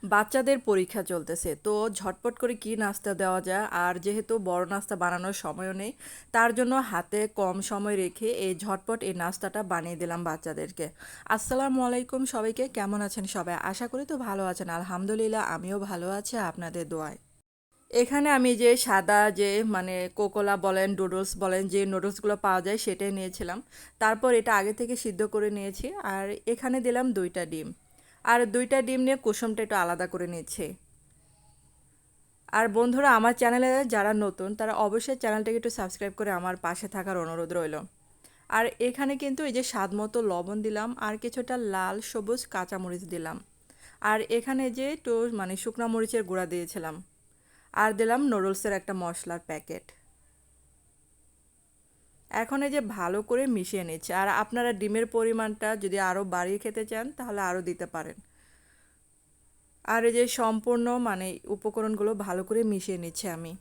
বাচ্চাদের পরীক্ষা চলতেছে তো ঝটপট করে কি নাস্তা দেওয়া যায় আর যেহেতু বড় নাস্তা বানানোর সময়ও নেই তার জন্য হাতে কম সময় রেখে এই ঝটপট এই নাস্তাটা বানিয়ে দিলাম বাচ্চাদেরকে। আসসালামু আলাইকুম সবাইকে, কেমন আছেন সবাই? আশা করি তো ভালো আছেন। আলহামদুলিল্লাহ আমিও ভালো আছি আপনাদের দোয়ায়। এখানে আমি যে সাদা যে কোকোলা বলেন নুডলস বলেন যে নুডলসগুলো পাওয়া যায় সেটাই নিয়েছিলাম। তারপর এটা আগে থেকে সিদ্ধ করে নিয়েছি আর এখানে দিলাম 2টা ডিম। আর 2টা ডিম নিয়ে কুসুমটা একটু আলাদা করে নিচ্ছি। আর বন্ধুরা, আমার চ্যানেলে যারা নতুন তারা অবশ্যই চ্যানেলটাকে একটু সাবস্ক্রাইব করে আমার পাশে থাকার অনুরোধ রইল। আর এখানে কিন্তু এই যে স্বাদ মতো লবণ দিলাম আর কিছুটা লাল সবুজ কাঁচামরিচ দিলাম। আর এখানে যে একটু শুকনো মরিচের গুঁড়া দিয়েছিলাম। আর দিলাম নুডলসের একটা মশলার প্যাকেট। এখন এই যে ভালো করে মিশিয়ে নিচ্ছে। আর আপনারা ডিমের পরিমাণটা যদি আরও বাড়িয়ে খেতে চান তাহলে আরও দিতে পারেন। আর এই যে সম্পূর্ণ উপকরণগুলো ভালো করে মিশিয়ে নিচ্ছে আমি।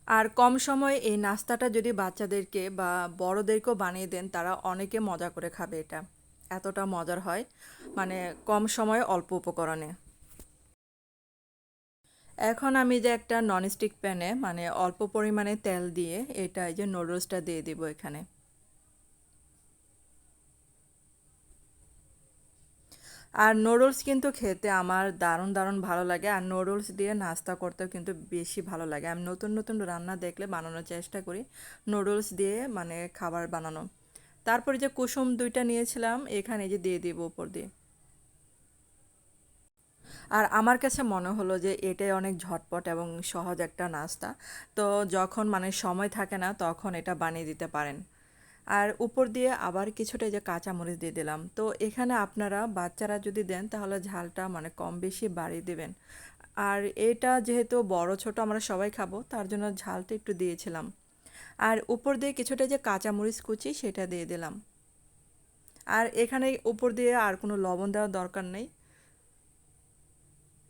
আর কম সময়ে এই নাস্তাটা যদি বাচ্চাদেরকে বা বড়দেরকেও বানিয়ে দেন তারা অনেকে মজা করে খাবে এটা। এতটা মজার হয়, মানে কম সময়ে অল্প উপকরণে। এখন আমি যে একটা ননস্টিক প্যানে অল্প পরিমাণে তেল দিয়ে এটা এই যে নুডলসটা দিয়ে দিব এখানে। আর নুডলস কিন্তু খেতে আমার দারুণ দারুণ ভালো লাগে। আর নুডলস দিয়ে নাস্তা করতেও কিন্তু বেশি ভালো লাগে। আমি নতুন নতুন রান্না দেখলে বানানোর চেষ্টা করি নুডলস দিয়ে, খাবার বানানো। তারপরে যে কুসুম 2টা নিয়েছিলাম এখানে যে দিয়ে দিব উপর দিয়ে। আর আমার কাছে মনে হলো যে এটাই অনেক ঝটপট এবং সহজ একটা নাস্তা। তো যখন সময় থাকে না তখন এটা বানিয়ে দিতে পারেন। আর উপর দিয়ে আবার কিছুটা এই যে কাঁচামরিচ দিয়ে দিলাম। তো এখানে আপনারা বাচ্চারা যদি দেন তাহলে ঝালটা কম বেশি বাড়িয়ে দেবেন। আর এটা যেহেতু বড় ছোট আমরা সবাই খাবো তার জন্য ঝালটা একটু দিয়েছিলাম। আর উপর দিয়ে কিছুটা যে কাঁচামরিচ কুচি সেটা দিয়ে দিলাম। আর এখানে উপর দিয়ে আর কোনো লবণ দেওয়ার দরকার নেই।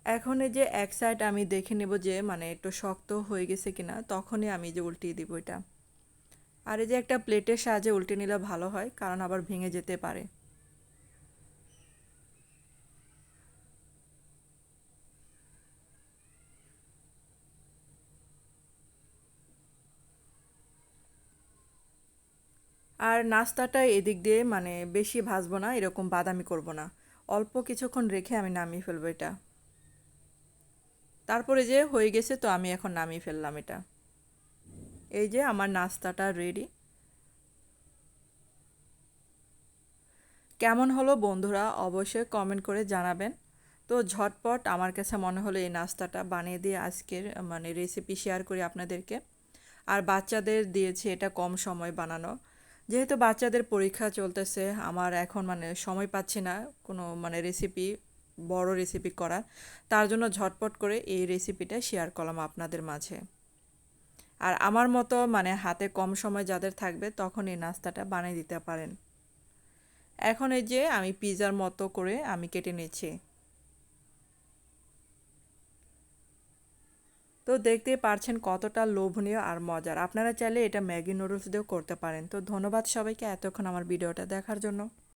এখন এই যে এক সাইড আমি দেখে নেব যে একটু শক্ত হয়ে গেছে কিনা, তখনই আমি যে উল্টিয়ে দিব এটা। আর এই যে একটা প্লেটের সাহায্যে উল্টে নিলে ভালো হয়, কারণ আবার ভেঙে যেতে পারে। আর নাস্তাটা এদিক দিয়ে বেশি ভাজবো না, এরকম বাদামি করব না। অল্প কিছুক্ষণ রেখে আমি নামিয়ে ফেলবো এটা। তারপরে যে হয়ে গেছে তো আমি এখন নামিয়ে ফেললাম এটা। এই যে আমার নাস্তাটা রেডি। কেমন হলো বন্ধুরা অবশ্যই কমেন্ট করে জানাবেন। তো ঝটপট আমার কাছে মনে হলো এই নাস্তাটা বানিয়ে দিয়ে আজকের রেসিপি শেয়ার করি আপনাদেরকে। আর বাচ্চাদের দিয়েছি এটা কম সময় বানানো। যেহেতু বাচ্চাদের পরীক্ষা চলতেছে আমার এখন সময় পাচ্ছি না কোনো রেসিপি, বড় রেসিপি করার। তার জন্য ঝটপট করে এই রেসিপিটা শেয়ার করলাম আপনাদের মাঝে। আর আমার মতো হাতে কম সময় যাদের থাকবে তখন এই নাস্তাটা বানিয়ে দিতে পারেন। এখন এই যে আমি পিৎজার মতো করে আমি কেটে নিচ্ছি। তো দেখতেই পারছেন কতটা লোভনীয় আর মজার। আপনারা চাইলে এটা ম্যাগি নুডলস দিয়েও করতে পারেন। তো ধন্যবাদ সবাইকে এতক্ষণ আমার ভিডিওটা দেখার জন্য।